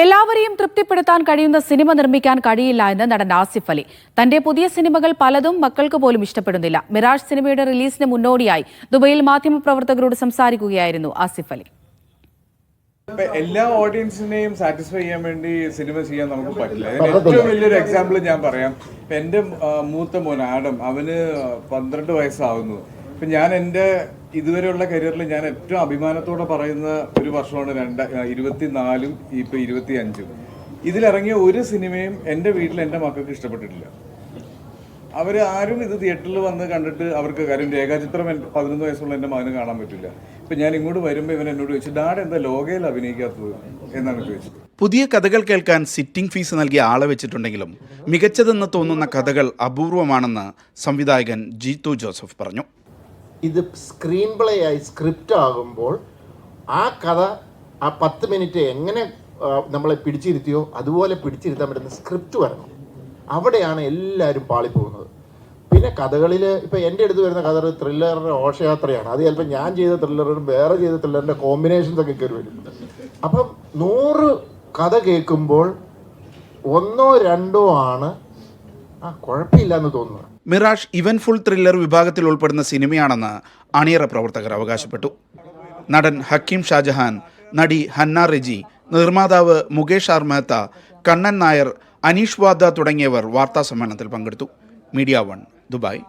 എല്ലാവരെയും തൃപ്തിപ്പെടുത്താൻ കഴിയുന്ന സിനിമ നിർമ്മിക്കാൻ കഴിയില്ല എന്ന് നടൻ ആസിഫ് അലി. തന്റെ പുതിയ സിനിമകൾ പലതും മക്കൾക്ക് പോലും ഇഷ്ടപ്പെടുന്നില്ല. മിറാഷ് സിനിമയുടെ റിലീസിന് മുന്നോടിയായി ദുബൈയിൽ മാധ്യമപ്രവർത്തകരോട് സംസാരിക്കുകയായിരുന്നു ആസിഫ് അലി. എല്ലാ ഓഡിയൻസിനെയും സാറ്റിസ്ഫൈ ചെയ്യാൻ വേണ്ടി സിനിമ ചെയ്യാൻ നമുക്ക് പറ്റില്ല. ഏറ്റവും വലിയൊരു എക്സാമ്പിൾ ഞാൻ പറയാം. എൻ്റെ മൂത്ത മോൻ ആഡം, അവന് 12 വയസ്സാവുന്നു. ഇപ്പം ഞാൻ എൻ്റെ ഇതുവരെയുള്ള കരിയറിൽ ഞാൻ ഏറ്റവും അഭിമാനത്തോടെ പറയുന്ന ഒരു വർഷമാണ് 2024 ഇപ്പം 25. ഇതിലിറങ്ങിയ ഒരു സിനിമയും എൻ്റെ വീട്ടിൽ എൻ്റെ മക്കൾക്ക് ഇഷ്ടപ്പെട്ടിട്ടില്ല. അവർ ആരും ഇത് തിയേറ്ററിൽ വന്ന് കണ്ടിട്ട് അവർക്ക് കാര്യം രേഖാചിത്രം 11 വയസ്സുള്ള എൻ്റെ മകന് കാണാൻ പറ്റില്ല. ഇപ്പം ഞാൻ ഇങ്ങോട്ട് വരുമ്പോൾ ഇവൻ എന്നോട് ചോദിച്ചു, ഡാഡ് എന്താ ലോകയിൽ അഭിനയിക്കാത്തത് എന്നാണ് ചോദിച്ചത്. പുതിയ കഥകൾ കേൾക്കാൻ സിറ്റിംഗ് ഫീസ് നൽകിയ ആളെ വെച്ചിട്ടുണ്ടെങ്കിലും മികച്ചതെന്ന് തോന്നുന്ന കഥകൾ അപൂർവമാണെന്ന് സംവിധായകൻ ജീത്തു ജോസഫ് പറഞ്ഞു. ഇത് സ്ക്രീൻ പ്ലേ ആയി സ്ക്രിപ്റ്റ് ആകുമ്പോൾ ആ കഥ ആ 10 മിനിറ്റ് എങ്ങനെ നമ്മളെ പിടിച്ചിരുത്തിയോ അതുപോലെ പിടിച്ചിരുത്താൻ പറ്റുന്ന സ്ക്രിപ്റ്റ് വരണം. അവിടെയാണ് എല്ലാവരും പാളിപ്പോകുന്നത്. പിന്നെ കഥകളിൽ ഇപ്പം എൻ്റെ അടുത്ത് വരുന്ന കഥ ത്രില്ലറുടെ ഘോഷയാത്രയാണ്. അത് ചിലപ്പോൾ ഞാൻ ചെയ്ത ത്രില്ലറും വേറെ ചെയ്ത ത്രില്ലറിൻ്റെ കോമ്പിനേഷൻസ് ഒക്കെ കയറി വരും. അപ്പം 100 കഥ കേൾക്കുമ്പോൾ 1ഓ 2ഓ ആണ് കുഴപ്പമില്ല എന്ന് തോന്നുന്നത്. മിറാഷ് ഇവൻ ഫുൾ ത്രില്ലർ വിഭാഗത്തിൽ ഉൾപ്പെടുന്ന സിനിമയാണെന്ന് അണിയറ പ്രവർത്തകർ അവകാശപ്പെട്ടു. നടൻ ഹക്കീം ഷാജഹാൻ, നടി ഹന്ന റെജി, നിർമ്മാതാവ് മുകേഷ് ആർ മെഹ്ത്ത, കണ്ണൻ നായർ, അനീഷ് വാദ തുടങ്ങിയവർ വാർത്താസമ്മേളനത്തിൽ പങ്കെടുത്തു. Media 1 Dubai.